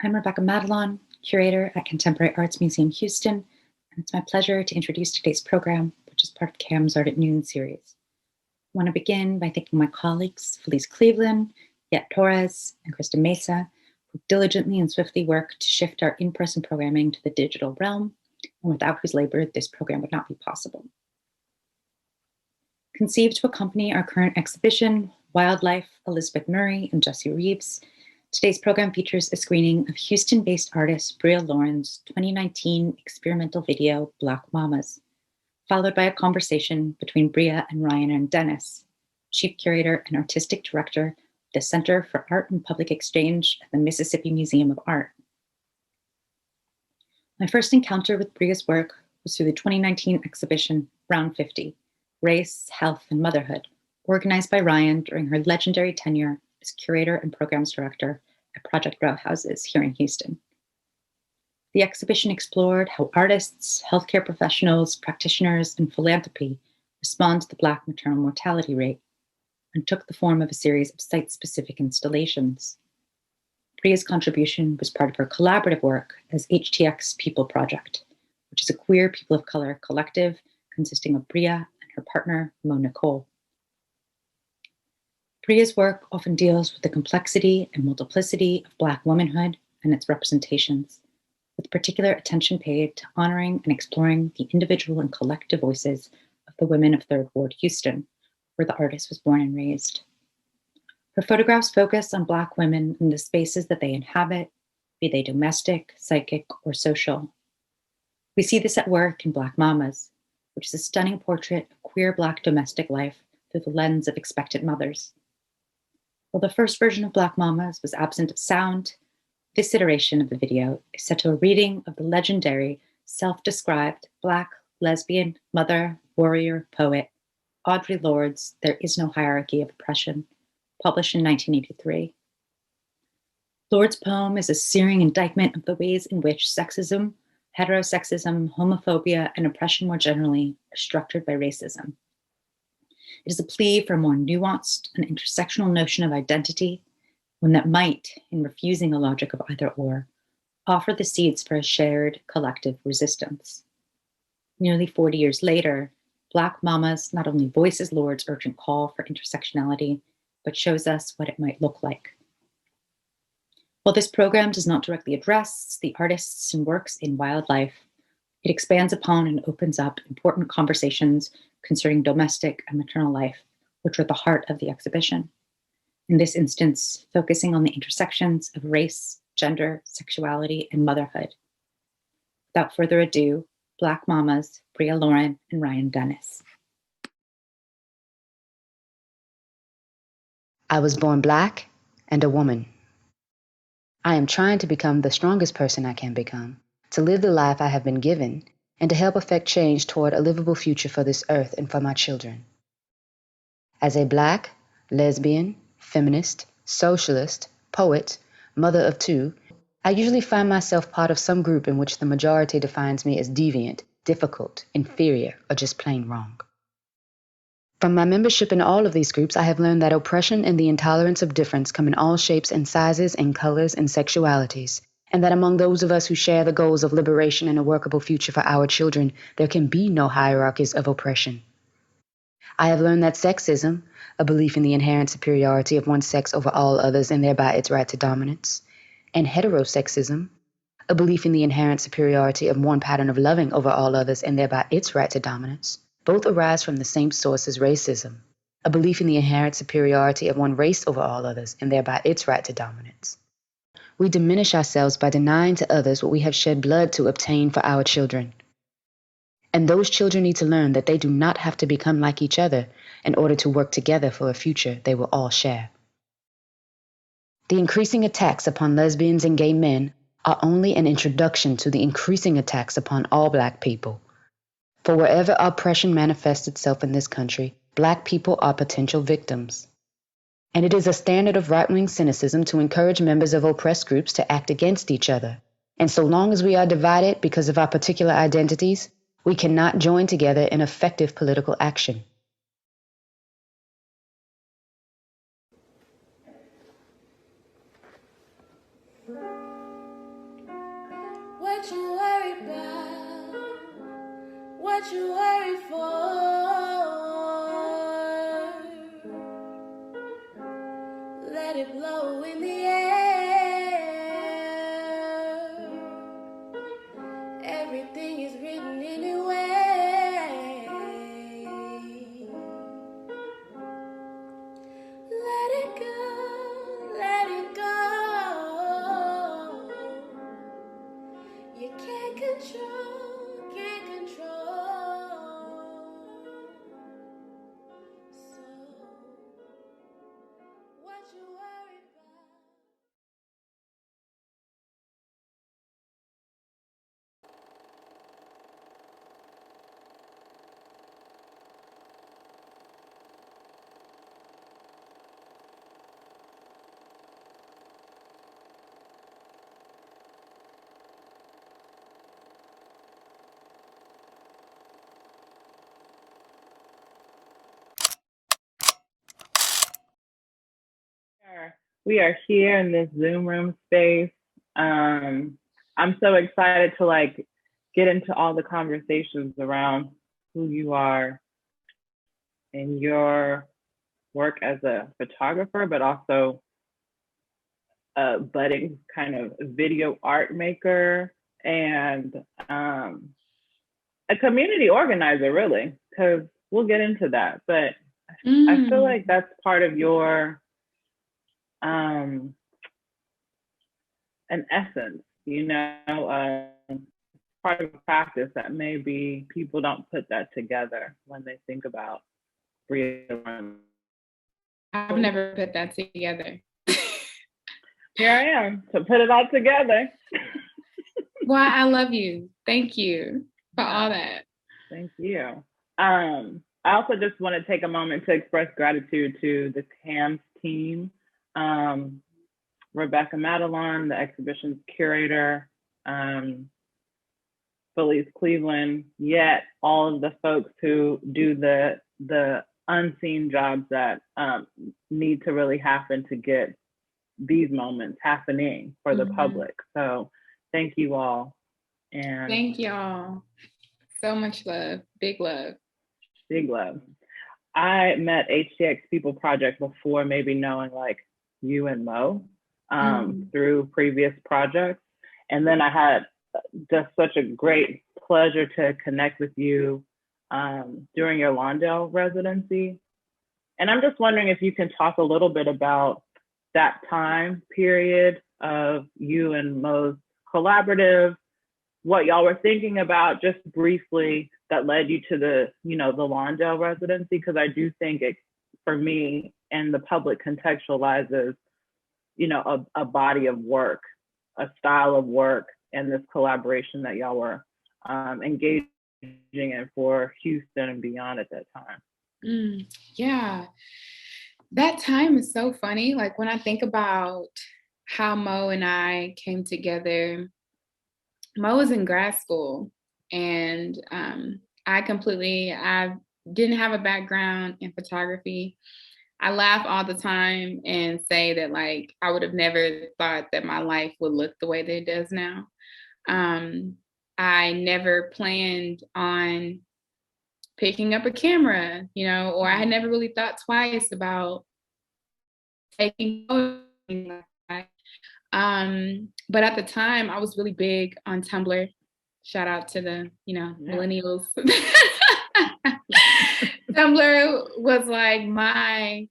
I'm Rebecca Madelon, Curator at Contemporary Arts Museum Houston, and it's my pleasure to introduce today's program, which is part of CAM's Art at Noon series. I want to begin by thanking my colleagues, Felice Cleveland, Yet Torres, and Krista Mesa, who diligently and swiftly work to shift our in-person programming to the digital realm, and without whose labor, this program would not be possible. Conceived to accompany our current exhibition, Wildlife, Elizabeth Murray and Jessi Reaves, today's program features a screening of Houston-based artist Bria Lauren's 2019 experimental video, Black Mamas, followed by a conversation between Bria and Ryan and Dennis, Chief Curator and Artistic Director of the Center for Art and Public Exchange at the Mississippi Museum of Art. My first encounter with Bria's work was through the 2019 exhibition, Round 50, Race, Health, and Motherhood, organized by Ryan during her legendary tenure as Curator and Programs Director at Project Row Houses here in Houston. The exhibition explored how artists, healthcare professionals, practitioners, and philanthropy respond to the Black maternal mortality rate, and took the form of a series of site-specific installations. Bria's contribution was part of her collaborative work as HTX People Project, which is a queer people of color collective consisting of Bria and her partner, Mo Nicole. Bria's work often deals with the complexity and multiplicity of Black womanhood and its representations, with particular attention paid to honoring and exploring the individual and collective voices of the women of Third Ward Houston, where the artist was born and raised. Her photographs focus on Black women and the spaces that they inhabit, be they domestic, psychic, or social. We see this at work in Black Mamas, which is a stunning portrait of queer Black domestic life through the lens of expectant mothers. While the first version of Black Mamas was absent of sound, this iteration of the video is set to a reading of the legendary, self-described Black, lesbian, mother, warrior, poet, Audre Lorde's There Is No Hierarchy of Oppression, published in 1983. Lorde's poem is a searing indictment of the ways in which sexism, heterosexism, homophobia, and oppression more generally are structured by racism. It is a plea for a more nuanced and intersectional notion of identity, one that might, in refusing a logic of either or, offer the seeds for a shared collective resistance. Nearly 40 years later, Black Mamas not only voices Lorde's urgent call for intersectionality, but shows us what it might look like. While this program does not directly address the artists and works in Wildlife, it expands upon and opens up important conversations concerning domestic and maternal life, which are at the heart of the exhibition. In this instance, focusing on the intersections of race, gender, sexuality, and motherhood. Without further ado, Black Mamas, Bria Lauren, and Ryan Dennis. I was born Black and a woman. I am trying to become the strongest person I can become, to live the life I have been given, and to help effect change toward a livable future for this earth and for my children. As a Black, lesbian, feminist, socialist, poet, mother of two, I usually find myself part of some group in which the majority defines me as deviant, difficult, inferior, or just plain wrong. From my membership in all of these groups, I have learned that oppression and the intolerance of difference come in all shapes and sizes and colors and sexualities, and that among those of us who share the goals of liberation and a workable future for our children, there can be no hierarchies of oppression. I have learned that sexism, a belief in the inherent superiority of one sex over all others and thereby its right to dominance, and heterosexism, a belief in the inherent superiority of one pattern of loving over all others and thereby its right to dominance, both arise from the same source as racism, a belief in the inherent superiority of one race over all others and thereby its right to dominance. We diminish ourselves by denying to others what we have shed blood to obtain for our children. And those children need to learn that they do not have to become like each other in order to work together for a future they will all share. The increasing attacks upon lesbians and gay men are only an introduction to the increasing attacks upon all Black people. For wherever oppression manifests itself in this country, Black people are potential victims. And it is a standard of right-wing cynicism to encourage members of oppressed groups to act against each other. And so long as we are divided because of our particular identities, we cannot join together in effective political action. what you worry for. Let it blow in the air. Everything is written anyway. Let it go, let it go. You can't control, can't control. So, what you worry about? We are here in this Zoom room space. I'm so excited to like get into all the conversations around who you are and your work as a photographer, but also a budding kind of video art maker and a community organizer, really, because we'll get into that. But I feel like that's part of your an essence, part of a practice that maybe people don't put that together when they think about Bria. I've never put that together. Here I am to put it all together. Well, I love you. Thank you for all that. Thank you. I also just want to take a moment to express gratitude to the CAMS team. Rebecca Madelon, the exhibition's curator, Felice Cleveland, yet all of the folks who do the unseen jobs that need to really happen to get these moments happening for the public. So thank you all. And thank y'all. So much love. Big love. Big love. I met HTX People Project before maybe knowing like you and Mo through previous projects. And then I had just such a great pleasure to connect with you during your Lawndale residency. And I'm just wondering if you can talk a little bit about that time period of you and Mo's collaborative, what y'all were thinking about just briefly that led you to the Lawndale residency, because I do think it, for me and the public, contextualizes, a body of work, a style of work, and this collaboration that y'all were engaging in for Houston and beyond at that time. Yeah, that time is so funny. Like when I think about how Mo and I came together, Mo was in grad school, and I didn't have a background in photography. I laugh all the time and say that like I would have never thought that my life would look the way that it does now. I never planned on picking up a camera, or I had never really thought twice about taking photos. But at the time I was really big on Tumblr. Shout out to the, millennials. Tumblr was like my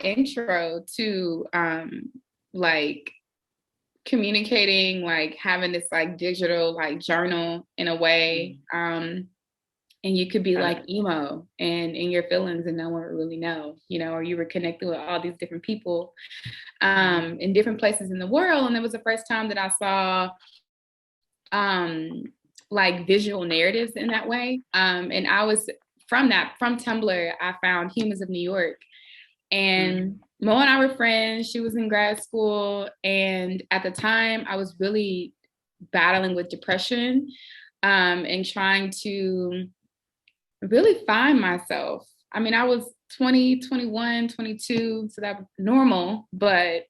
intro to like communicating, like having this like digital like journal in a way. And you could be like emo and in your feelings and no one would really know, or you were connected with all these different people in different places in the world. And it was the first time that I saw like visual narratives in that way. And I was from Tumblr, I found Humans of New York. And Mo and I were friends. She was in grad school. And at the time I was really battling with depression and trying to really find myself. I mean, I was 20, 21, 22, so that was normal. But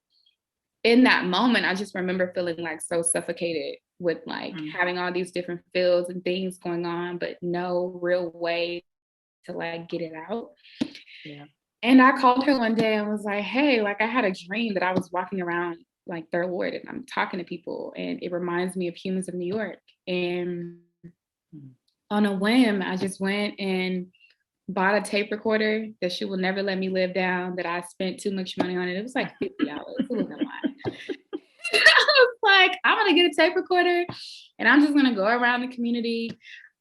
in that moment, I just remember feeling like so suffocated with like having all these different fields and things going on, but no real way to like get it out. Yeah. And I called her one day and was like, hey, like I had a dream that I was walking around like Third Ward and I'm talking to people and it reminds me of Humans of New York. And on a whim, I just went and bought a tape recorder that she will never let me live down, that I spent too much money on it. It was like $50. It was a lot. I was like, I'm gonna get a tape recorder and I'm just gonna go around the community.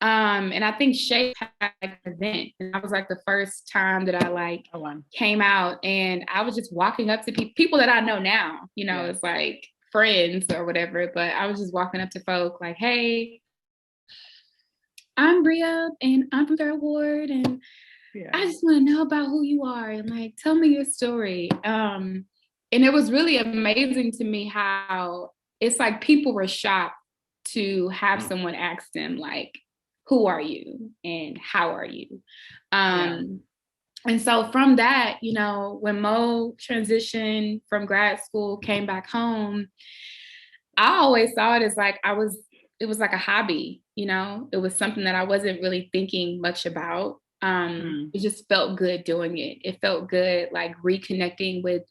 And I think Shape had like an event, and that was like the first time that I like came out, and I was just walking up to people that I know now, you know, it's like friends or whatever, but I was just walking up to folk like, hey, I'm Bria and I'm from Third Ward, and I just want to know about who you are and like tell me your story. And it was really amazing to me how it's like people were shocked to have someone ask them like, who are you and how are you? And so from that, you know, when Mo transitioned from grad school, came back home, I always saw it as like it was like a hobby, you know, it was something that I wasn't really thinking much about. It just felt good doing it. It felt good like reconnecting with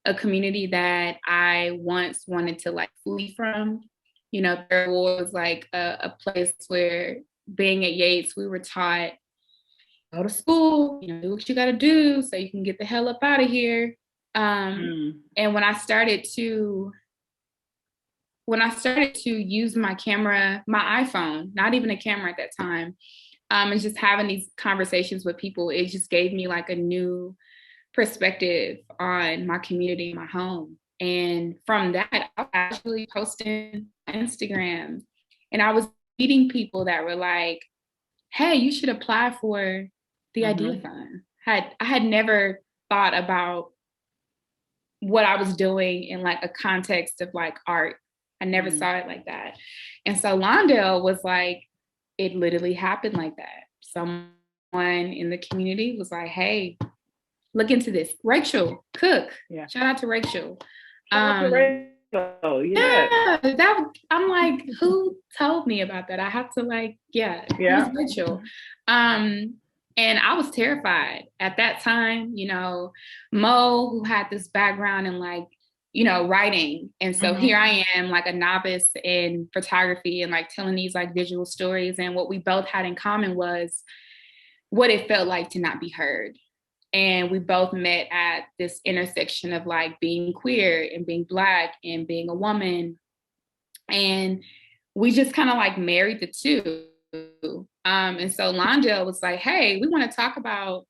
a community that I once wanted to like flee from. You know, there was like a place where being at Yates, we were taught, go to school, you know, do what you got to do so you can get the hell up out of here. And when I started to use my camera, my iPhone, not even a camera at that time, and just having these conversations with people, it just gave me like a new perspective on my community, my home. And from that, I was actually posting on Instagram, and I was meeting people that were like, hey, you should apply for the Idea Fund. I had never thought about what I was doing in like a context of like art. I never saw it like that. And so Londale was like, it literally happened like that. Someone in the community was like, hey, look into this. Rachel Cook. Yeah. Shout out to Rachel. Shout out to Rachel. Yeah. I'm like, who told me about that? I have to like, it was Rachel. And I was terrified at that time, you know, Mo, who had this background in like, you know, writing. And so here I am like a novice in photography and like telling these like visual stories. And what we both had in common was what it felt like to not be heard. And we both met at this intersection of like being queer and being Black and being a woman. And we just kind of like married the two. And so Londale was like, hey, we want to talk about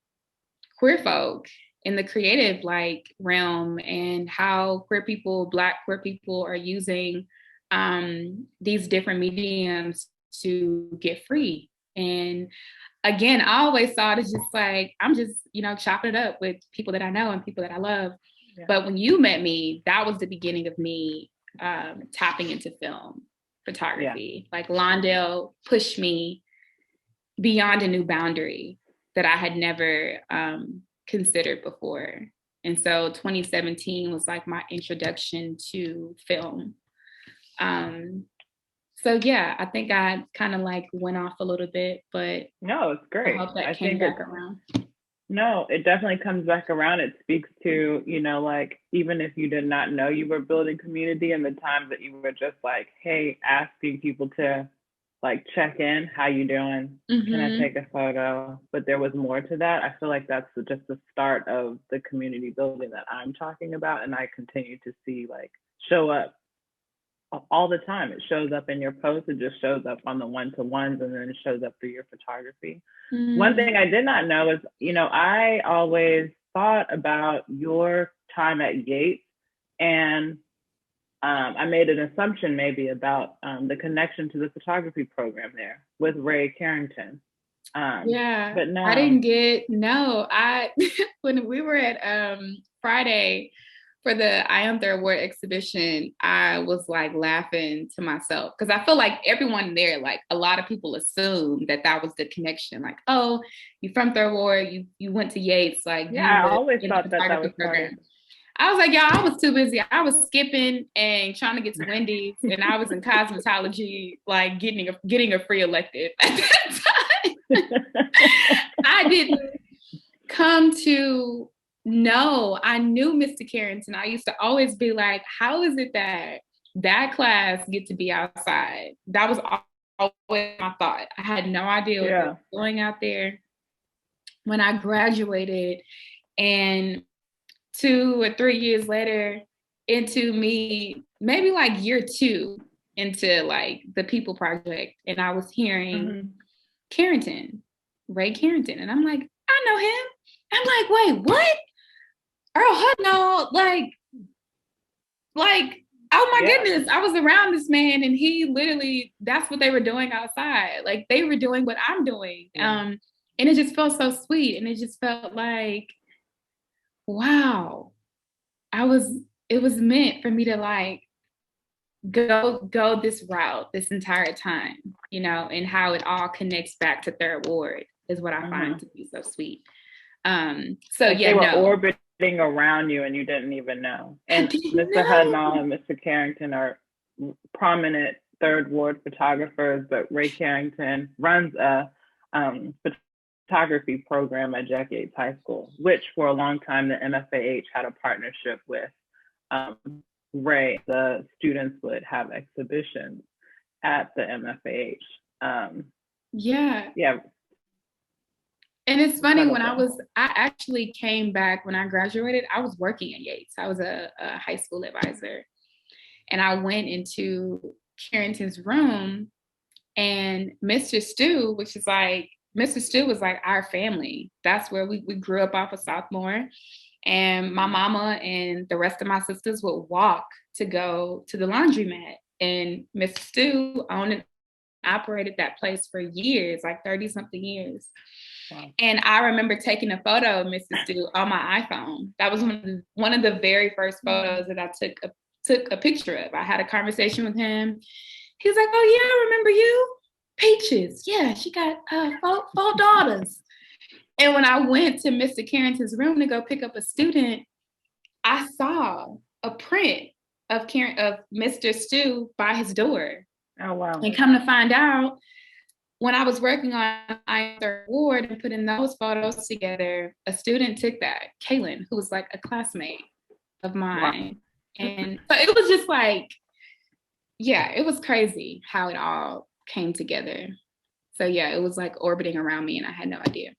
queer folk in the creative like realm and how queer people, Black queer people are using these different mediums to get free. And again, I always saw it as just like, I'm just, you know, chopping it up with people that I know and people that I love. Yeah. But when you met me, that was the beginning of me tapping into film photography. Yeah. Like Londale pushed me beyond a new boundary that I had never considered before. And so 2017 was like my introduction to film. So yeah, I think I kind of like went off a little bit, but no, it's great. I hope that came back around. No, it definitely comes back around. It speaks to, you know, like, even if you did not know you were building community and the times that you were just like, hey, asking people to like check in, how you doing? Can I take a photo? But there was more to that. I feel like that's just the start of the community building that I'm talking about. And I continue to see like show up all the time. It shows up in your posts. It just shows up on the one-to-ones, and then it shows up through your photography. One thing I did not know is, you know, I always thought about your time at Yates, and I made an assumption maybe about the connection to the photography program there with Ray Carrington. But no, I didn't when we were at Friday for the I Am Third Ward exhibition, I was like laughing to myself because I feel like everyone there, like a lot of people assumed that was the connection. Like, oh, you from Third Ward, you went to Yates, like I always thought that was program. I was like, y'all, I was too busy. I was skipping and trying to get to Wendy's, and I was in cosmetology, like getting a free elective at that time. I didn't come to know. I knew Mr. Carrington. I used to always be like, how is it that class get to be outside? That was always my thought. I had no idea what they were doing out there. When I graduated, and 2 or 3 years later, into me, maybe like year 2 into like the People Project, and I was hearing Carrington, Ray Carrington, and I'm like, I know him. I'm like, wait, what? Earl Hudnall, like, oh my goodness, I was around this man, and he literally, that's what they were doing outside. Like, they were doing what I'm doing. And it just felt so sweet, and it just felt like, wow, it was meant for me to like go this route this entire time, you know, and how it all connects back to Third Ward is what I find to be so sweet. So like yeah, they were orbiting around you and you didn't even know. And Mr. Hudnall and Mr. Carrington are prominent Third Ward photographers, but Ray Carrington runs a photography program at Jack Yates High School, which for a long time the MFAH had a partnership with Ray. The students would have exhibitions at the MFAH. Yeah. And it's funny, when I actually came back when I graduated, I was working at Yates. I was a high school advisor. And I went into Carrington's room, and Mr. Stu, Mr. Stu was like our family. That's where we grew up off of Southmore. And my mama and the rest of my sisters would walk to go to the laundromat. And Mr. Stu owned and operated that place for years, like 30-something years. Wow. And I remember taking a photo of Mr. Stu on my iPhone. That was one of the very first photos that I took a picture of. I had a conversation with him. He was like, oh yeah, I remember you. Peaches. Yeah, she got 4 daughters. And when I went to Mr. Carrington's room to go pick up a student, I saw a print of Mr. Stu by his door. Oh, wow. And come to find out, when I was working on Third Ward and putting those photos together, a student took that, Kaylin, who was like a classmate of mine. Wow. And so it was just like, yeah, it was crazy how it all came together. So yeah, it was like orbiting around me and I had no idea.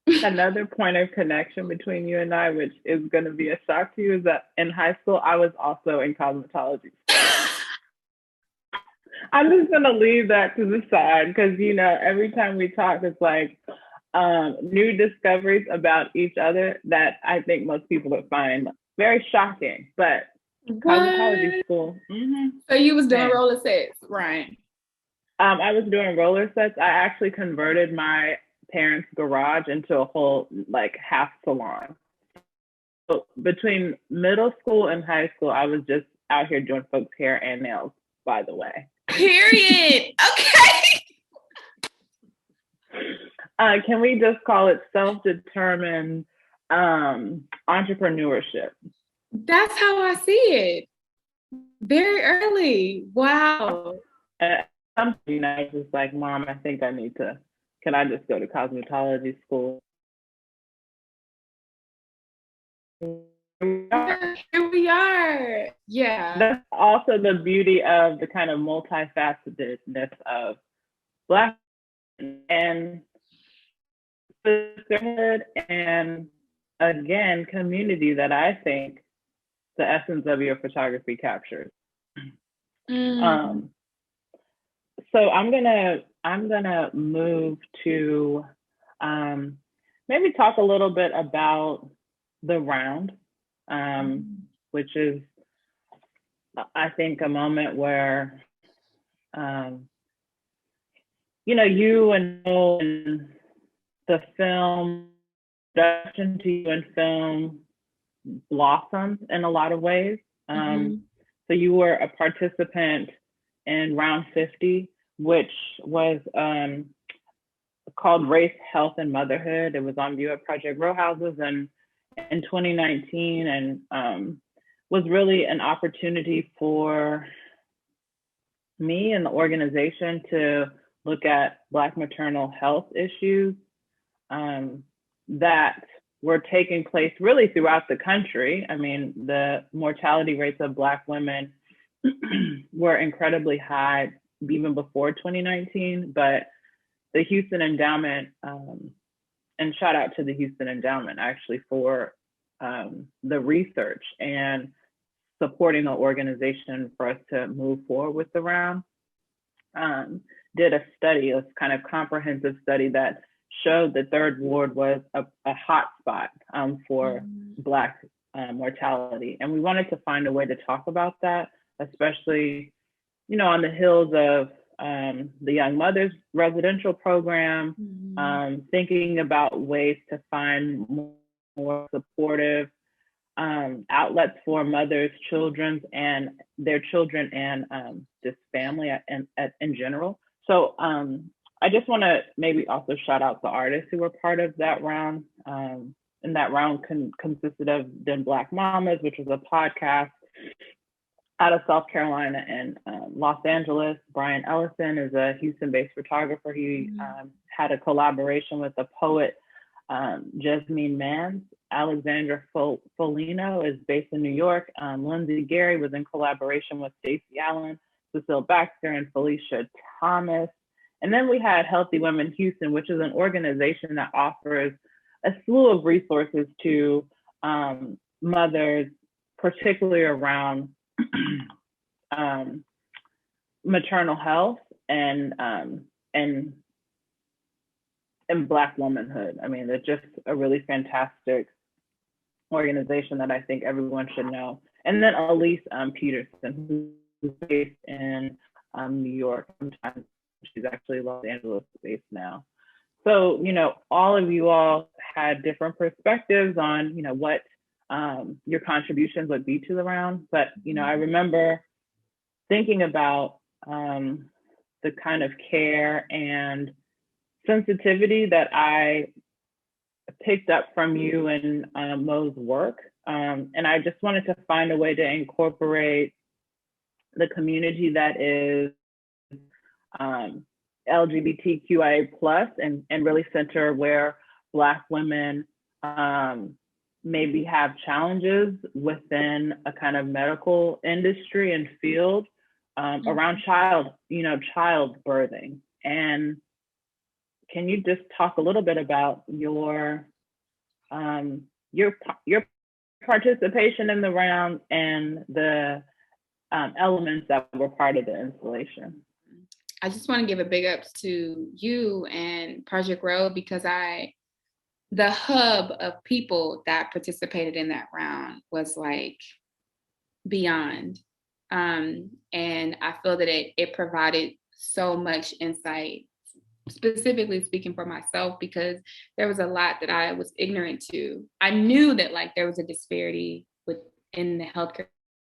Another point of connection between you and I, which is going to be a shock to you, is that in high school, I was also in cosmetology. I'm just going to leave that to the side because, you know, every time we talk, it's like new discoveries about each other that I think most people would find very shocking. But cosmetology school. So you was doing roller sets, right? I was doing roller sets. I actually converted my parents' garage into a whole like half salon. So between middle school and high school, I was just out here doing folks' hair and nails, by the way. Period. Okay. Can we just call it self-determined entrepreneurship? That's how I see it. Very early. Wow. Something I was just like, Mom, I think I need to, can I just go to cosmetology school? Here we are. Yeah. That's also the beauty of the kind of multifacetedness of Black and sisterhood and, again, community that I think the essence of your photography captures. So I'm gonna move to maybe talk a little bit about the round, which is, I think, a moment where, you know, you and the film, introduction to you in film blossomed in a lot of ways. So you were a participant in Round 50, which was called Race, Health, and Motherhood. It was on view at Project Row Houses, and in 2019, and was really an opportunity for me and the organization to look at Black maternal health issues that were taking place really throughout the country. I mean, the mortality rates of Black women were incredibly high even before 2019, but the Houston Endowment, and shout out to the Houston Endowment actually for the research and supporting the organization for us to move forward with the round, did a study, a kind of comprehensive study that showed the Third Ward was a hot spot for Black mortality. And we wanted to find a way to talk about that, especially, you know, on the heels of the Young Mothers residential program, thinking about ways to find more supportive outlets for mothers, children, and their children, and just family in general. So I just want to maybe also shout out the artists who were part of that round. And that round consisted of Then Black Mamas, which was a podcast out of South Carolina and Los Angeles. Brian Ellison is a Houston-based photographer. He had a collaboration with the poet Jasmine Mans. Alexandra Folino is based in New York. Lindsay Gary was in collaboration with Stacey Allen, Cecile Baxter, and Felicia Thomas. And then we had Healthy Women Houston, which is an organization that offers a slew of resources to mothers, particularly around maternal health and Black womanhood. I mean, they're just a really fantastic organization that I think everyone should know. And then Elise Peterson, who's based in New York. Sometimes she's actually Los Angeles based now. So, you know, all of you all had different perspectives on, you know, what your contributions would be to the round. But, you know, I remember thinking about the kind of care and sensitivity that I picked up from you and Mo's work. And I just wanted to find a way to incorporate the community that is LGBTQIA plus and really center where Black women maybe have challenges within a kind of medical industry and field around childbirthing. And can you just talk a little bit about your participation in the round and the elements that were part of the installation? I just want to give a big ups to you and Project Road, because the hub of people that participated in that round was like beyond. And I feel that it provided so much insight, specifically speaking for myself, because there was a lot that I was ignorant to. I knew that like there was a disparity within the healthcare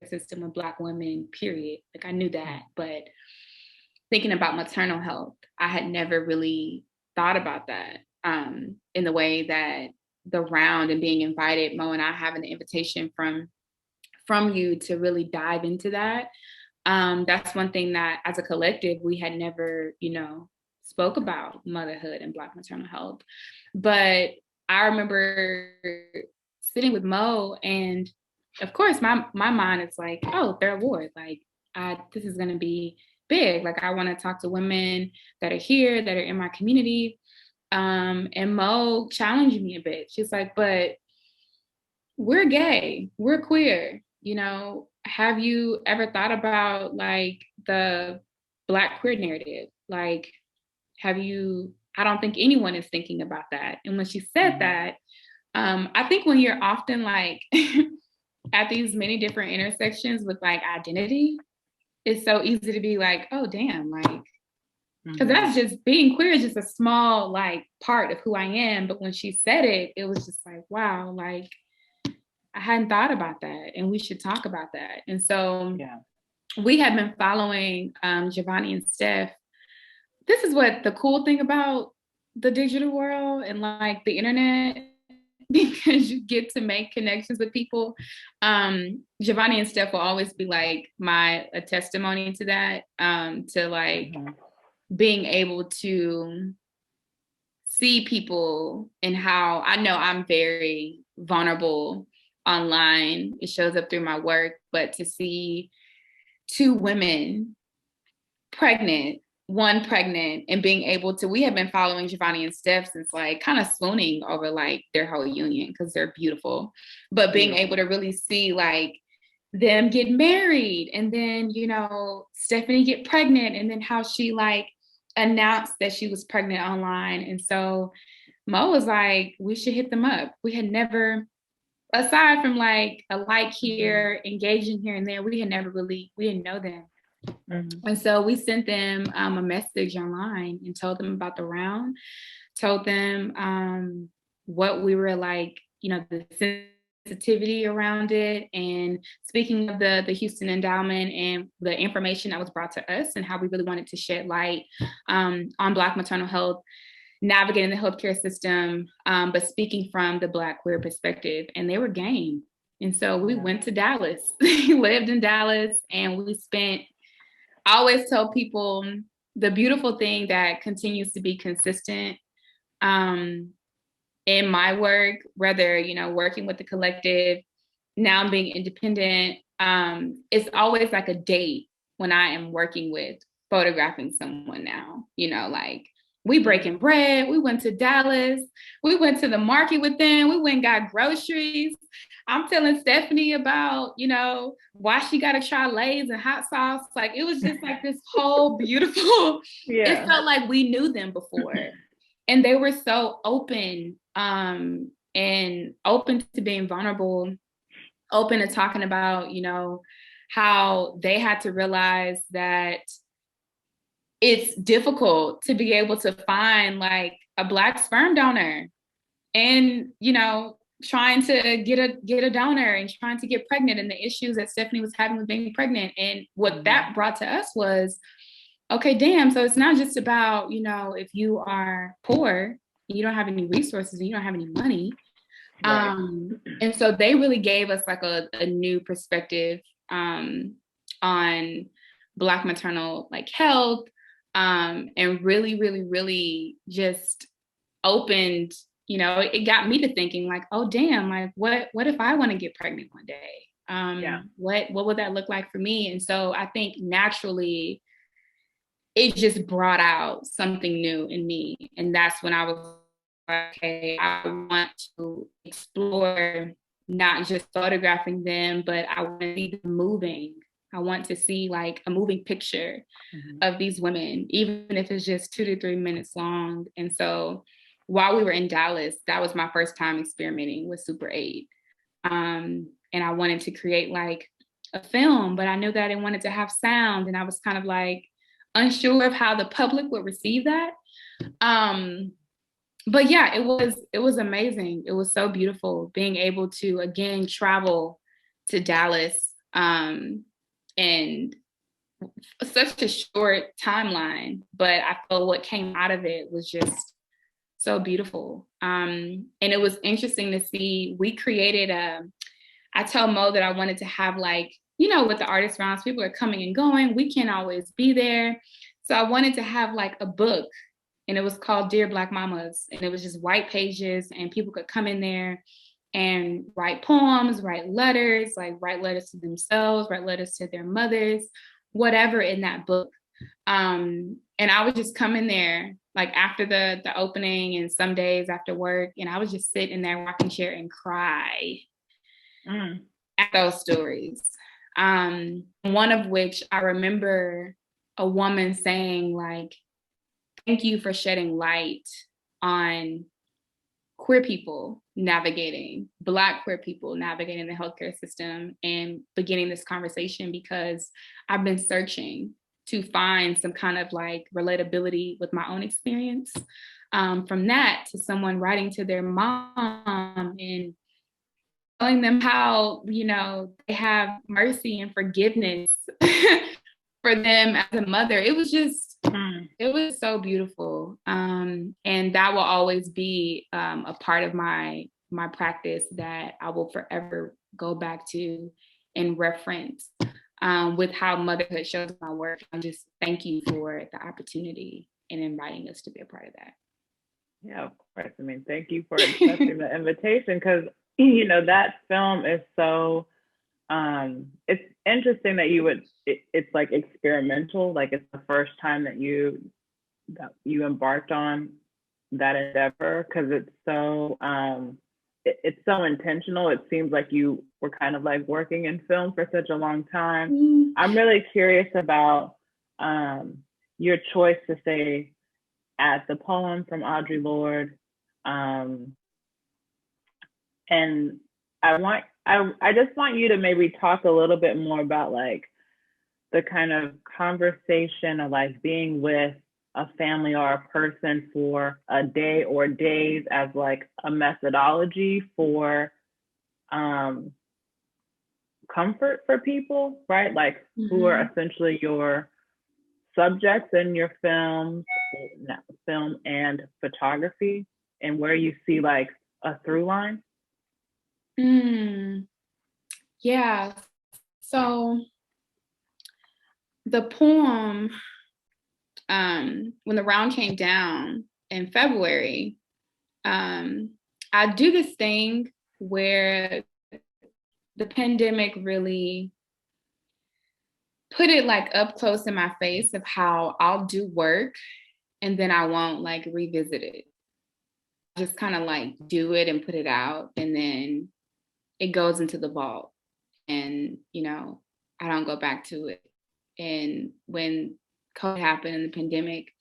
system of Black women, period. Like I knew that, but thinking about maternal health, I had never really thought about that in the way that the round and being invited, Mo and I having the invitation from you to really dive into that. That's one thing that as a collective, we had never, you know, spoke about motherhood and Black maternal health. But I remember sitting with Mo, and of course my mind is like, oh, Third Ward, like this is gonna be big. Like I want to talk to women that are here, that are in my community. And Mo challenged me a bit. She's like, but we're gay, we're queer, you know, have you ever thought about like the Black queer narrative? Like, I don't think anyone is thinking about that. And when she said that, I think when you're often like at these many different intersections with like identity, it's so easy to be like, oh, damn, like, because that's just, being queer is just a small like part of who I am. But when she said it, it was just like, wow, like I hadn't thought about that, and we should talk about that. And so we have been following Giovanni and Steph. This is what the cool thing about the digital world and like the internet because you get to make connections with people. Giovanni and Steph will always be like a testimony to that, to like being able to see people and how I know I'm very vulnerable online. It shows up through my work, but to see two women one pregnant and being able to, we have been following Giovanni and Steph since like kind of swooning over like their whole union because they're beautiful, but being able to really see like them get married and then, you know, Stephanie get pregnant and then how she like announced that she was pregnant online. And so Mo was like, we should hit them up. We had never, aside from like a like here, engaging here and there, we didn't know them. And so we sent them a message online and told them about the round, told them what we were like, you know, the sensitivity around it. And speaking of the Houston Endowment and the information that was brought to us and how we really wanted to shed light on Black maternal health, navigating the healthcare system, but speaking from the Black queer perspective. And they were game. And so we went to Dallas. We lived in Dallas and we spent, I always tell people the beautiful thing that continues to be consistent in my work, whether, you know, working with the collective, now being independent, it's always like a date when I am working with photographing someone now, you know, like we breaking bread, we went to Dallas, we went to the market with them, we went and got groceries. I'm telling Stephanie about, you know, why she got to try Lay's and hot sauce. Like, it was just like this whole beautiful, it felt like we knew them before. And they were so open and open to being vulnerable, open to talking about, you know, how they had to realize that it's difficult to be able to find like a Black sperm donor and, you know, trying to get a donor and trying to get pregnant and the issues that Stephanie was having with being pregnant. And what that brought to us was, okay, damn, so it's not just about, you know, if you are poor, you don't have any resources, and you don't have any money. Right. And so they really gave us like a new perspective on Black maternal like health, and really, really, really just opened, you know, it got me to thinking like, oh damn, like what if I want to get pregnant one day? What would that look like for me? And so I think naturally it just brought out something new in me. And that's when I was like, okay, I want to explore not just photographing them, but I want to see them moving. I want to see like a moving picture of these women, even if it's just 2 to 3 minutes long. And so while we were in Dallas, that was my first time experimenting with Super 8. And I wanted to create like a film, but I knew that I didn't want it to have sound. And I was kind of like unsure of how the public would receive that. But yeah, it was amazing. It was so beautiful being able to, again, travel to Dallas and such a short timeline, but I feel what came out of it was just so beautiful. And it was interesting to see, we created I tell Mo that I wanted to have like, you know, with the artist rounds, people are coming and going, we can't always be there. So I wanted to have like a book, and it was called Dear Black Mamas. And it was just white pages, and people could come in there and write poems, write letters to themselves, write letters to their mothers, whatever in that book. And I would just come in there like after the opening and some days after work, and I would just sit in that rocking chair and cry at those stories. One of which I remember a woman saying like, thank you for shedding light on queer people navigating, Black queer people navigating the healthcare system and beginning this conversation, because I've been searching to find some kind of like relatability with my own experience. From that to someone writing to their mom and telling them how, you know, they have mercy and forgiveness for them as a mother. It was just, it was so beautiful. And that will always be a part of my my practice that I will forever go back to and reference with how motherhood shows my work. I'm just thank you for the opportunity and inviting us to be a part of that. Yeah, of course. I mean, thank you for accepting the invitation, because, you know, that film is so, it's interesting that it's like experimental, like it's the first time that you embarked on that endeavor, because it's so, it's so intentional. It seems like you were kind of like working in film for such a long time. I'm really curious about your choice to say at the poem from Audre Lorde. And I just want you to maybe talk a little bit more about like the kind of conversation of like being with a family or a person for a day or days as like a methodology for comfort for people, right? Like who are essentially your subjects in your film and photography, and where you see like a through line. Yeah. So the poem, when the round came down in February, I do this thing where the pandemic really put it like up close in my face of how I'll do work and then I won't like revisit it. Just kind of like do it and put it out, and then it goes into the vault, and you know, I don't go back to it. And when COVID happened and the pandemic,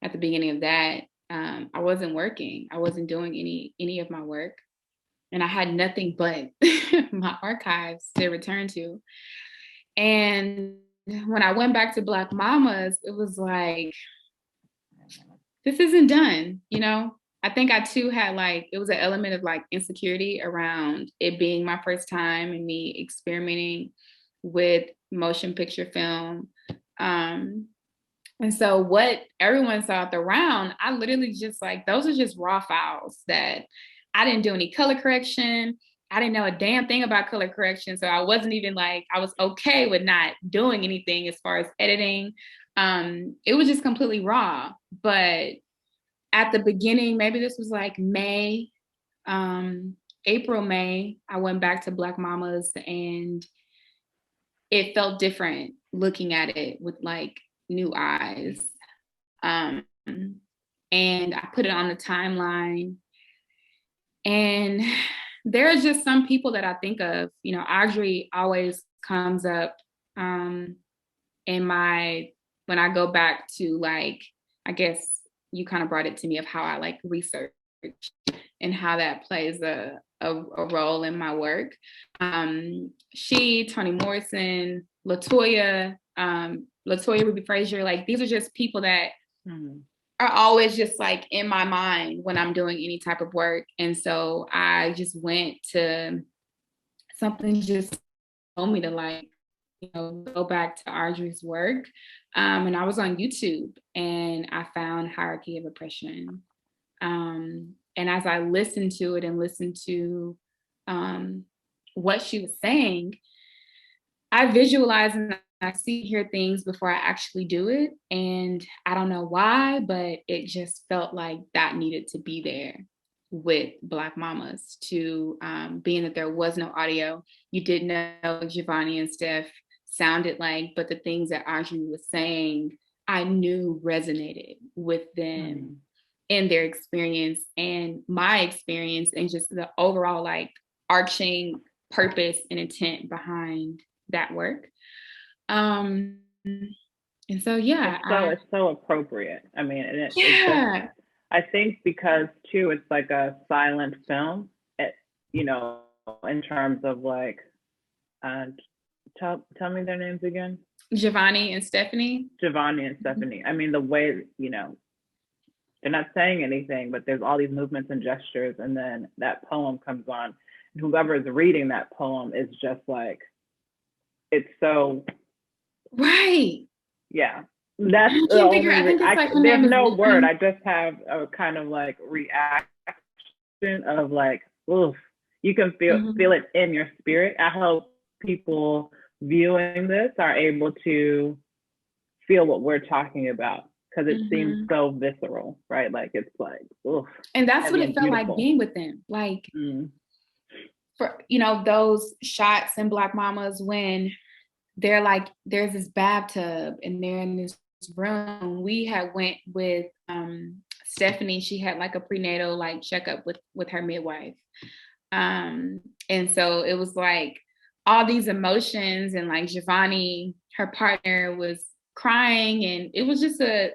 at the beginning of that, I wasn't working. I wasn't doing any of my work, and I had nothing but my archives to return to. And when I went back to Black Mamas, it was like, this isn't done, you know? I think I too had like, it was an element of like insecurity around it being my first time and me experimenting with motion picture film. And so what everyone saw at the round, I literally just like, those are just raw files that I didn't do any color correction. I didn't know a damn thing about color correction. So I wasn't even like, I was okay with not doing anything as far as editing. It was just completely raw. But at the beginning, maybe this was like May, April, May, I went back to Black Mamas and it felt different looking at it with like new eyes. And I put it on the timeline. And there are just some people that I think of, you know, Audre always comes up when I go back to like, I guess you kind of brought it to me of how I like research and how that plays a role in my work. She, Toni Morrison, LaToya Ruby Frazier, like these are just people that are always just like in my mind when I'm doing any type of work. And so I just went to something just told me to like, you know, go back to Audre's work. And I was on YouTube and I found Hierarchy of Oppression. And as I listened to it and listened to what she was saying, I visualize and I hear things before I actually do it. And I don't know why, but it just felt like that needed to be there with Black Mamas to being that there was no audio. You didn't know what Giovanni and Steph sounded like, but the things that Audre was saying, I knew resonated with them in their experience and my experience and just the overall like arching purpose and intent behind that work. And so, yeah. It's so appropriate. I mean, it's just, I think because too, it's like a silent film, you know, in terms of like, tell me their names again. Giovanni and Stephanie. I mean, the way, you know, they're not saying anything, but there's all these movements and gestures. And then that poem comes on. And whoever is reading that poem is just like, it's so. Right. Yeah. That's I can't figure. I think it's like there's no word. I just have a kind of like reaction of like oof, you can Mm-hmm. feel it in your spirit. I hope people viewing this are able to feel what we're talking about, because it seems Mm-hmm. so visceral, right? Like it's like, oof, And that's what heavy it and felt like beautiful. being with them. Like, Mm. for, you know, those shots in Black Mamas when they're like, there's this bathtub and they're in this room. We had went with Stephanie. She had like a prenatal like checkup with her midwife. And so it was like all these emotions, and like Giovanni, her partner, was crying, and it was just I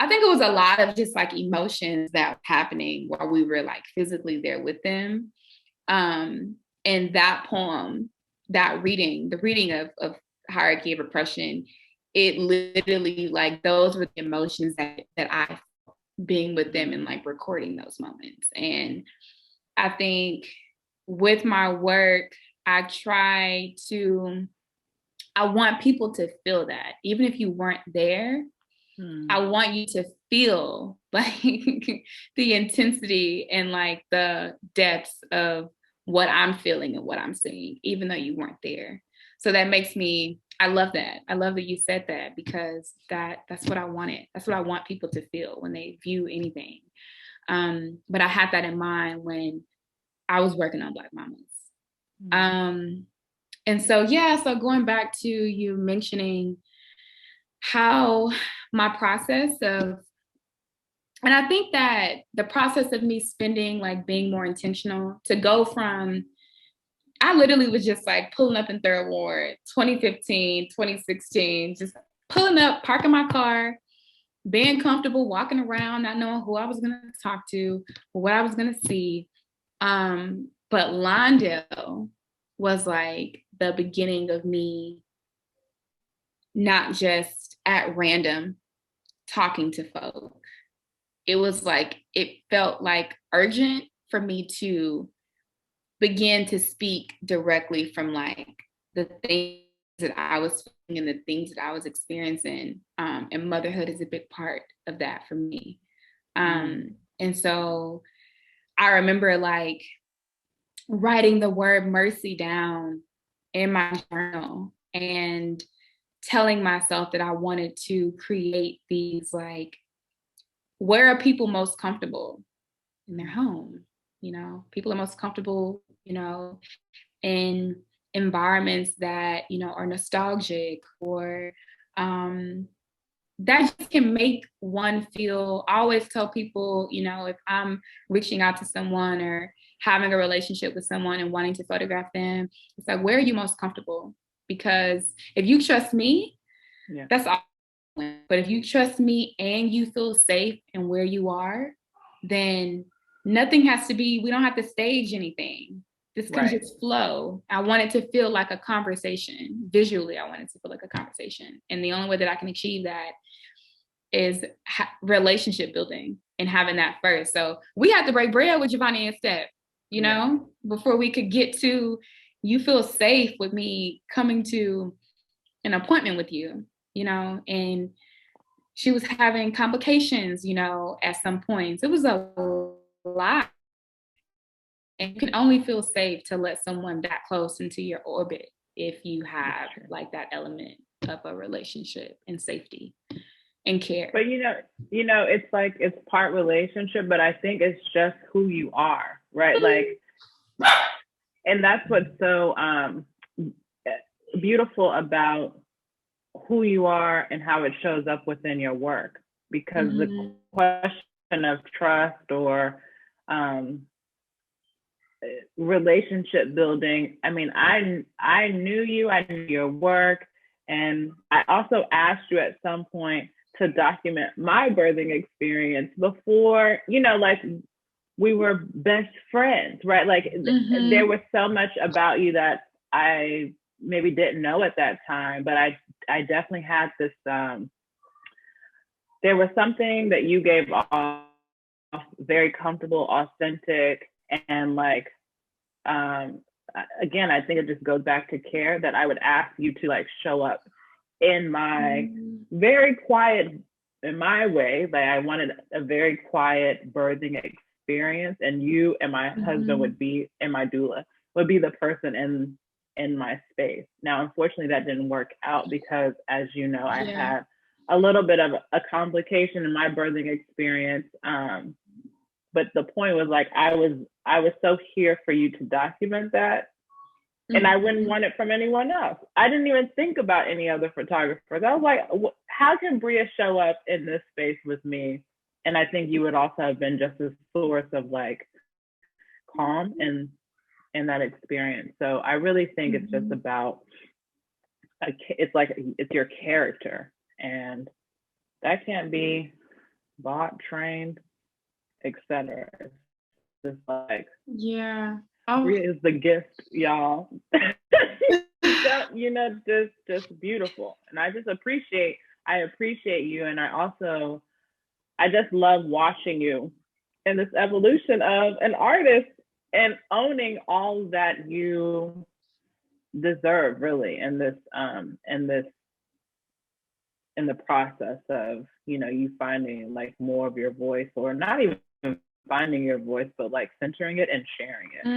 think it was a lot of just like emotions that were happening while we were like physically there with them. And that poem, that reading, the reading of Hierarchy of Oppression, it literally, like, those were the emotions that I being with them and like recording those moments. And I think with my work, I want people to feel that, even if you weren't there. I want you to feel like the intensity and like the depths of what I'm feeling and what I'm seeing, even though you weren't there. So that makes me, I love that. I love that you said that, because that's what I wanted. That's what I want people to feel when they view anything. But I had that in mind when I was working on Black Mamas. And so, yeah, so going back to you mentioning how my process of, and I think that the process of me spending, like, being more intentional to go from, I literally was just like pulling up in Third Ward, 2015, 2016, just pulling up, parking my car, being comfortable, walking around, not knowing who I was going to talk to or what I was going to see. But Lawndale was like the beginning of me not just at random talking to folk. It was like, it felt like urgent for me to begin to speak directly from like the things that I was feeling and the things that I was experiencing. And motherhood is a big part of that for me. And so I remember like writing the word mercy down in my journal and telling myself that I wanted to create these, like, where are people most comfortable? In their home. You know, people are most comfortable, you know, in environments that, you know, are nostalgic, or that just can make one feel. I always tell people, you know, if I'm reaching out to someone or having a relationship with someone and wanting to photograph them, it's like, where are you most comfortable? Because if you trust me, that's all. But if you trust me and you feel safe in where you are, then nothing has to be, we don't have to stage anything. This can just flow. I want it to feel like a conversation. Visually, I want it to feel like a conversation. And the only way that I can achieve that is relationship building and having that first. So we had to break bread with Giovanni and Steph, you know, before we could get to, you feel safe with me coming to an appointment with you, you know. And she was having complications, you know, at some points. It was a lot. And you can only feel safe to let someone that close into your orbit if you have like that element of a relationship and safety and care. But you know, it's like, it's part relationship, but I think it's just who you are, right? Like, and that's what's so beautiful about who you are and how it shows up within your work. Because the question of trust or relationship building, I mean, I knew you, I knew your work, and I also asked you at some point to document my birthing experience before, you know, like, we were best friends, right? Like, there was so much about you that I maybe didn't know at that time, but I definitely had this, there was something that you gave off very comfortable, authentic, and like, again, I think it just goes back to care, that I would ask you to like show up in my very quiet, in my way. Like, I wanted a very quiet birthing experience, and you and my husband would be, and my doula would be the person in my space. Now, unfortunately, that didn't work out because, as you know, I had a little bit of a complication in my birthing experience. But the point was, like, I was so here for you to document that. And I wouldn't want it from anyone else. I didn't even think about any other photographers. I was like, how can Bria show up in this space with me? And I think you would also have been just a source of like calm in that experience. So I really think it's just about, it's your character, and that can't be bought, trained, etc. It's just like, Bria is the gift, y'all. Just beautiful. And I appreciate you. And I just love watching you in this evolution of an artist and owning all that you deserve, really, in the process of, you finding like more of your voice, or not even finding your voice, but like centering it and sharing it.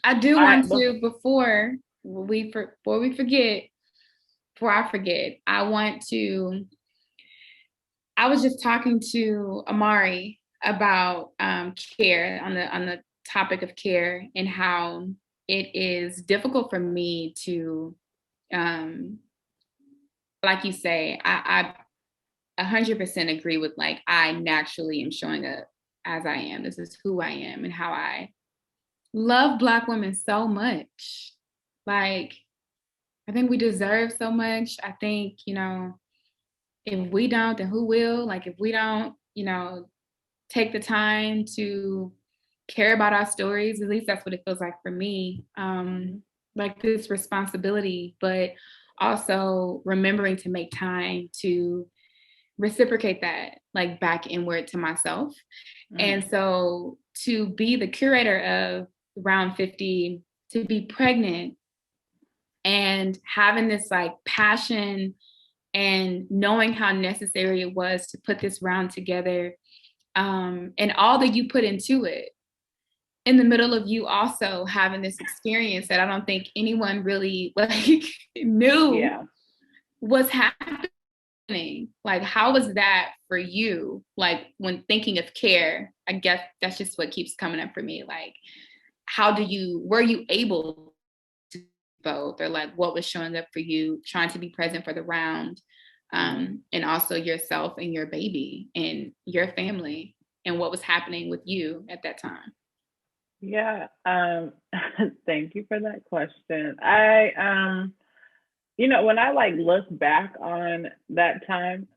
I do want to, before I forget, I was just talking to Amari about care, on the topic of care, and how it is difficult for me to, like you say, I 100% agree with, like, I naturally am showing up as I am. This is who I am and how I love Black women so much. Like, I think we deserve so much. I think, if we don't, then who will? Like, if we don't, take the time to care about our stories, at least that's what it feels like for me. Like, this responsibility, but also remembering to make time to reciprocate that, like, back inward to myself. And so to be the curator of Round 50, to be pregnant and having this like passion and knowing how necessary it was to put this round together, and all that you put into it, in the middle of you also having this experience that I don't think anyone really like knew was happening. Like, how was that for you? Like, when thinking of care, I guess that's just what keeps coming up for me. Like, were you able to do both, or like what was showing up for you, trying to be present for the round, and also yourself and your baby and your family, and what was happening with you at that time? Yeah. Thank you for that question. I, when I like look back on that time,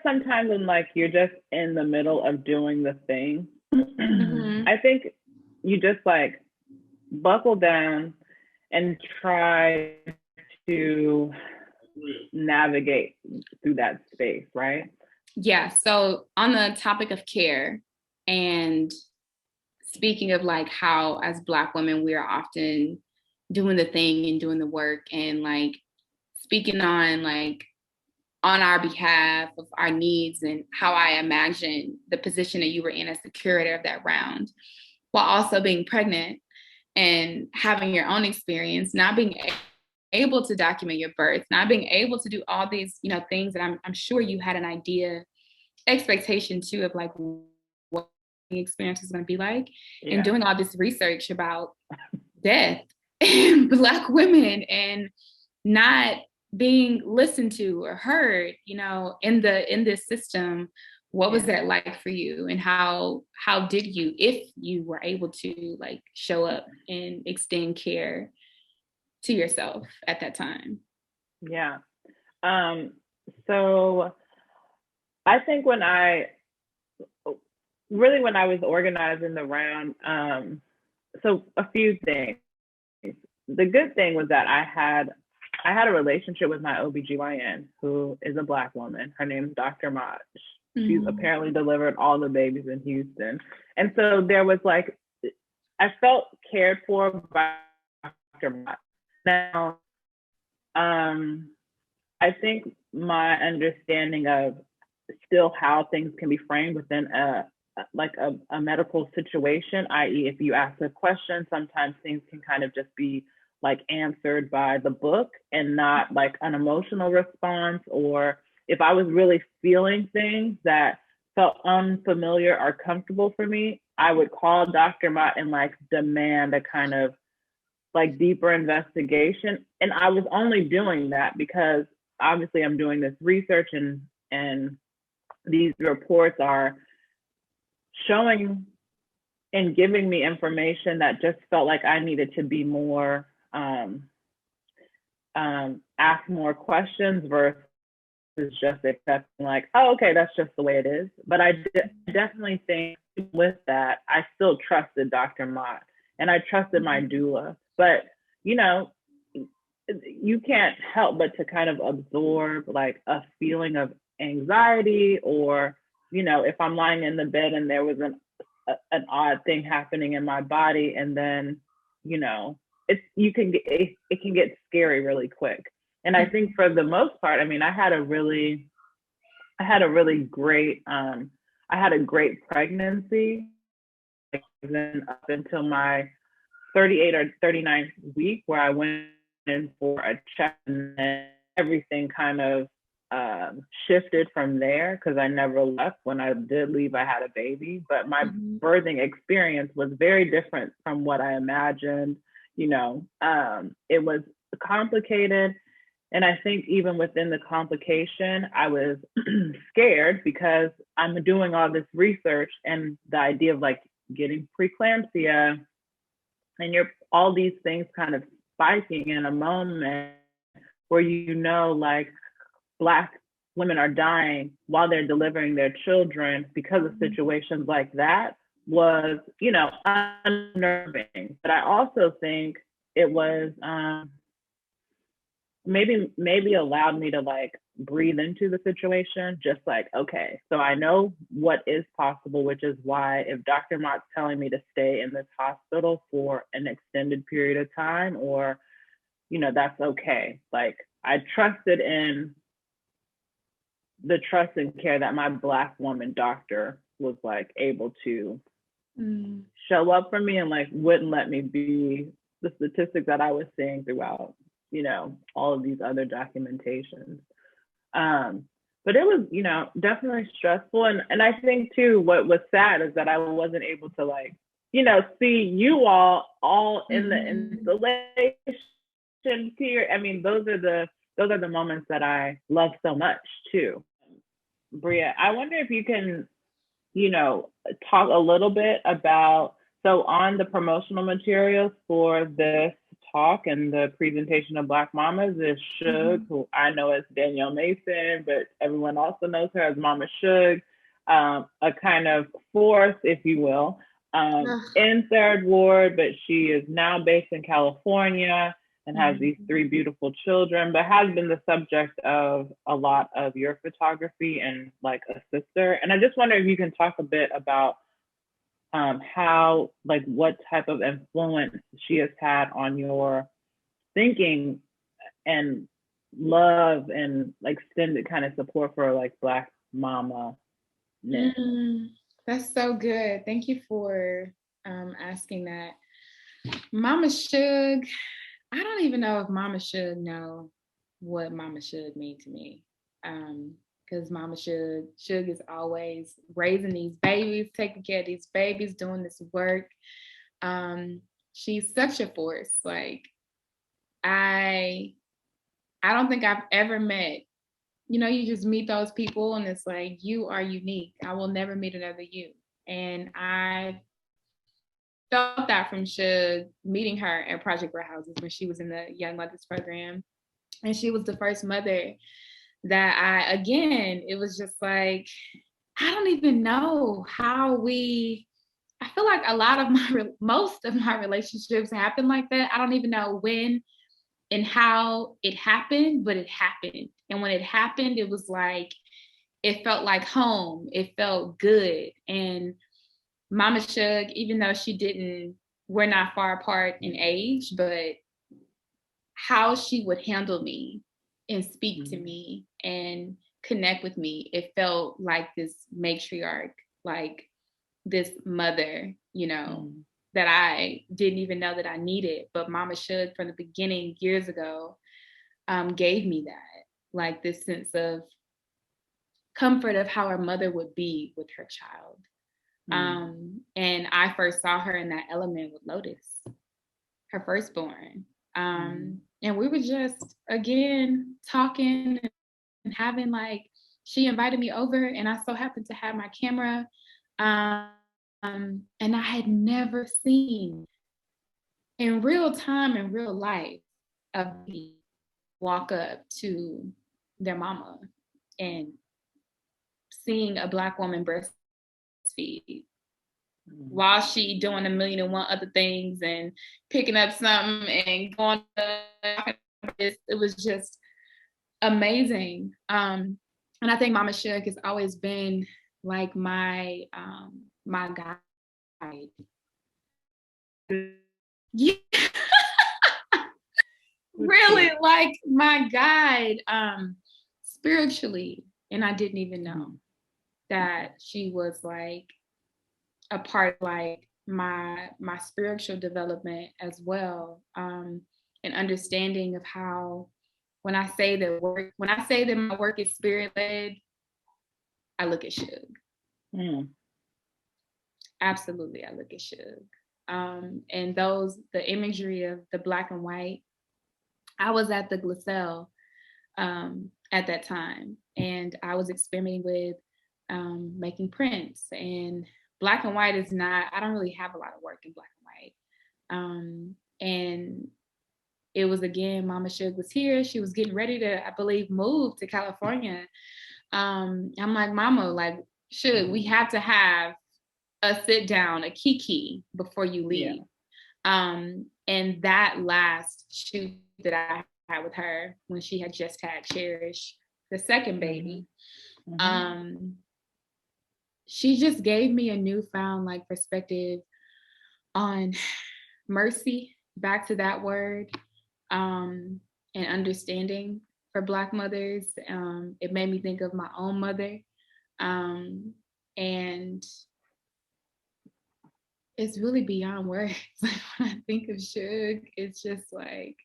sometimes when like you're just in the middle of doing the thing, I think you just like buckle down and try to navigate through that space, right? Yeah. So on the topic of care, and speaking of like how as Black women, we are often doing the thing and doing the work, and like speaking on like on our behalf of our needs, and how I imagine the position that you were in as the curator of that round, while also being pregnant and having your own experience, not being able to document your birth, not being able to do all these, things that I'm sure you had an expectation too of like what the experience is going to be like, and doing all this research about death and Black women, and not being listened to or heard, in this system. What was that like for you, and how did you, if you were able to, like, show up and extend care to yourself at that time? Yeah. So I think when I was organizing the round, so a few things. The good thing was that I had a relationship with my OBGYN, who is a Black woman. Her name is Dr. Mott. She's apparently delivered all the babies in Houston. And so there was like, I felt cared for by Dr. Mott. Now, I think my understanding of still how things can be framed within a medical situation, i.e. if you ask a question, sometimes things can kind of just be like answered by the book and not like an emotional response, or if I was really feeling things that felt unfamiliar or comfortable for me, I would call Dr. Mott and like demand a kind of like deeper investigation. And I was only doing that because obviously I'm doing this research, and these reports are showing and giving me information that just felt like I needed to be more, ask more questions versus just accepting like, oh, okay, that's just the way it is. But I definitely think with that, I still trusted Dr. Mott and I trusted my doula. But, you know, you can't help but to kind of absorb like a feeling of anxiety, or, you know, if I'm lying in the bed and there was an odd thing happening in my body, and then, you know, it can get scary really quick. And I think for the most part, I mean, I had a great pregnancy, then up until my 38 or 39th week, where I went in for a check, and then everything kind of shifted from there, because I never left. When I did leave, I had a baby, but my birthing experience was very different from what I imagined. You know, it was complicated. And I think even within the complication, I was scared because I'm doing all this research, and the idea of like getting preeclampsia and all these things kind of spiking in a moment where, you know, like Black women are dying while they're delivering their children because of situations like that, was, you know, unnerving. But I also think it was maybe allowed me to like breathe into the situation, just like, okay, so I know what is possible, which is why if Dr. Mott's telling me to stay in this hospital for an extended period of time, or, you know, that's okay. Like, I trusted in the trust and care that my Black woman doctor was like able to show up for me, and like wouldn't let me be the statistics that I was seeing throughout, you know, all of these other documentations. But it was, you know, definitely stressful. And I think too, what was sad is that I wasn't able to like, you know, see you all in the installation here. I mean, those are the moments that I love so much too. Bria, I wonder if you can, you know, talk a little bit about, so on the promotional materials for this talk and the presentation of Black Mamas is Shug, who I know as Danielle Mason, but everyone also knows her as Mama Shug, a kind of force, if you will, in Third Ward, but she is now based in California and has these 3 beautiful children, but has been the subject of a lot of your photography and like a sister. And I just wonder if you can talk a bit about how, like, what type of influence she has had on your thinking and love and like extended kind of support for like Black mama. That's so good. Thank you for asking that. Mama Shug, I don't even know if Mama Shug know what Mama Shug mean to me. Because Mama Shug is always raising these babies, taking care of these babies, doing this work. She's such a force. Like, I don't think I've ever met, you know, you just meet those people and it's like, you are unique. I will never meet another you. And I felt that from Shug, meeting her at Project Red Houses when she was in the Young Mothers program. And she was the first mother that it was just like, I don't even know how I feel like most of my relationships happen like that. I don't even know when and how it happened, but it happened. And when it happened, it was like, it felt like home. It felt good. And Mama Shug, even though we're not far apart in age, but how she would handle me and speak to me and connect with me. It felt like this matriarch, like this mother, you know, that I didn't even know that I needed. But Mama Shug from the beginning years ago gave me that, like this sense of comfort of how a mother would be with her child. And I first saw her in that element with Lotus, her firstborn. And we were just, again, talking and having like, she invited me over and I so happened to have my camera. And I had never seen in real time, in real life, a baby walk up to their mama and seeing a Black woman breastfeed while she doing a million and one other things and picking up something and going to, it was just amazing. And I think Mama Shug has always been like my my guide. Yeah. Really like my guide spiritually. And I didn't even know that she was like a part of like my spiritual development as well. And understanding of how when I say that my work is spirit led, I look at Shug. Absolutely, I look at Shug. And the imagery of the Black and white, I was at the Gliselle at that time, and I was experimenting with making prints. And Black and white is not, I don't really have a lot of work in Black and white. And it was, again, Mama Shug was here. She was getting ready to, I believe, move to California. I'm like, Mama, like, Shug, we have to have a sit down, a kiki before you leave. And that last shoot that I had with her when she had just had Cherish, the second baby, she just gave me a newfound like perspective on mercy, back to that word, and understanding for Black mothers. It made me think of my own mother. And it's really beyond words. Like when I think of Shug, it's just like,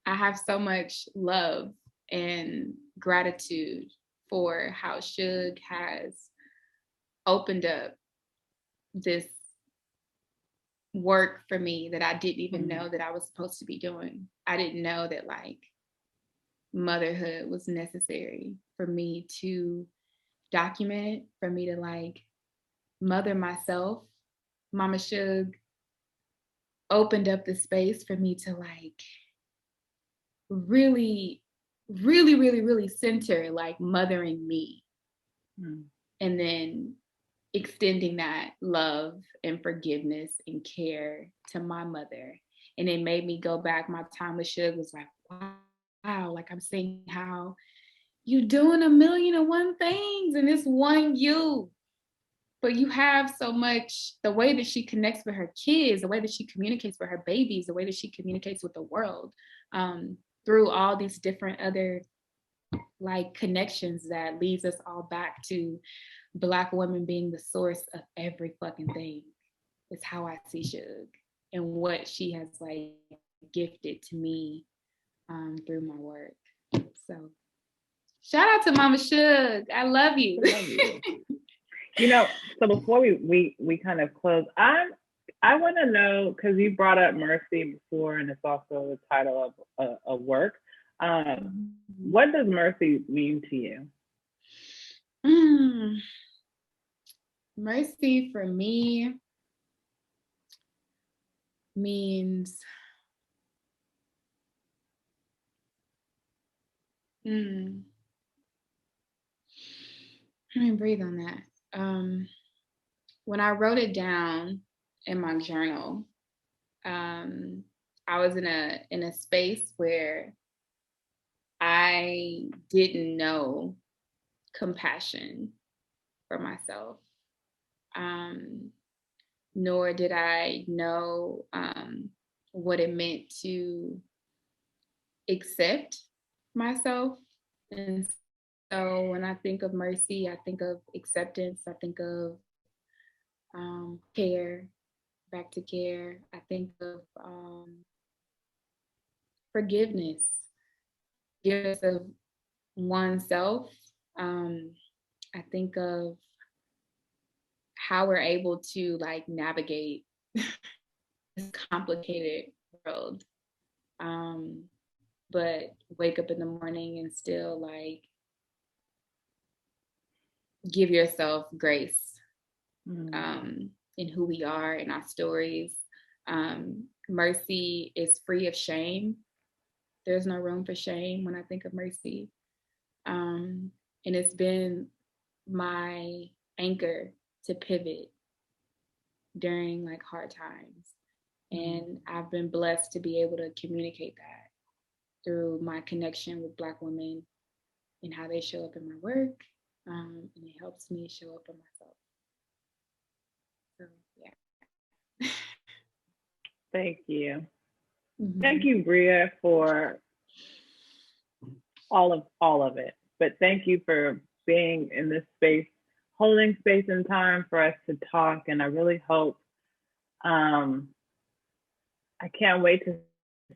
I have so much love and gratitude for how Shug has opened up this work for me that I didn't even know that I was supposed to be doing. I didn't know that like motherhood was necessary for me to document, for me to like mother myself. Mama Shug opened up the space for me to like really center like mothering me. And then extending that love and forgiveness and care to my mother. And it made me go back. My time with Shug was like, wow, like I'm seeing how you doing a million and one things and it's one you. But you have so much, the way that she connects with her kids, the way that she communicates with her babies, the way that she communicates with the world, through all these different other like connections that leads us all back to Black women being the source of every fucking thing. Is how I see Shug and what she has like gifted to me through my work. So shout out to Mama Shug. I love you. You know, so before we kind of close, I want to know, because you brought up mercy before, and it's also the title of a work. What does mercy mean to you? Mercy for me means let me breathe on that. When I wrote it down in my journal, I was in a space where I didn't know compassion for myself, nor did I know what it meant to accept myself And so when I think of mercy, I think of acceptance, I think of care, back to care. I think of forgiveness, forgiveness of oneself. I think of how we're able to like navigate this complicated world, but wake up in the morning and still like give yourself grace in who we are, in our stories. Mercy is free of shame. There's no room for shame when I think of mercy. And it's been my anchor to pivot during like hard times. And I've been blessed to be able to communicate that through my connection with Black women and how they show up in my work. And it helps me show up for myself. So yeah. Thank you. Thank you, Bria, for all of it. But thank you for being in this space, holding space and time for us to talk. And I really hope, I can't wait to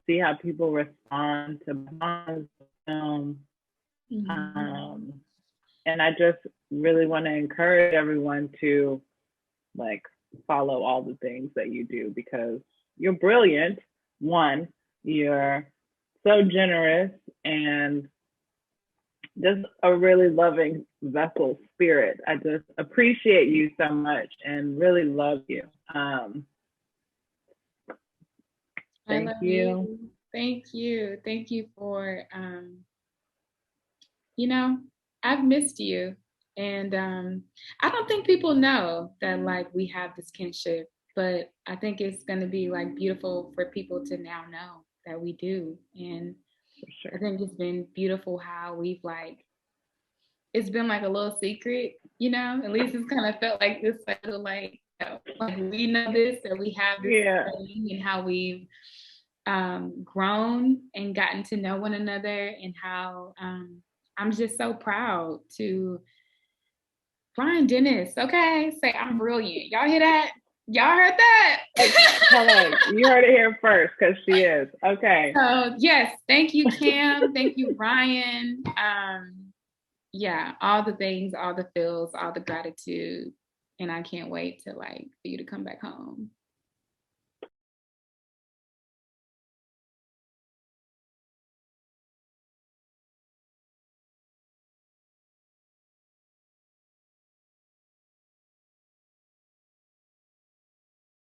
see how people respond to the film. And I just really want to encourage everyone to like follow all the things that you do, because you're brilliant. One, you're so generous and just a really loving vessel spirit. I just appreciate you so much and really love you. Thank you. Thank you. Thank you for, you know, I've missed you. And I don't think people know that like we have this kinship, but I think it's going to be like beautiful for people to now know that we do. And I think it's been beautiful how we've like, it's been like a little secret, you know, at least it's kind of felt like this, like we know this, that we have this thing, and how we've grown and gotten to know one another, and how I'm just so proud to Brian Dennis. Okay, say I'm brilliant. Y'all hear that? Y'all heard that? Hold on. You heard it here first, because she is. Okay. So yes, thank you, Cam. Thank you, Brian. Yeah, all the things, all the feels, all the gratitude. And I can't wait to like for you to come back home.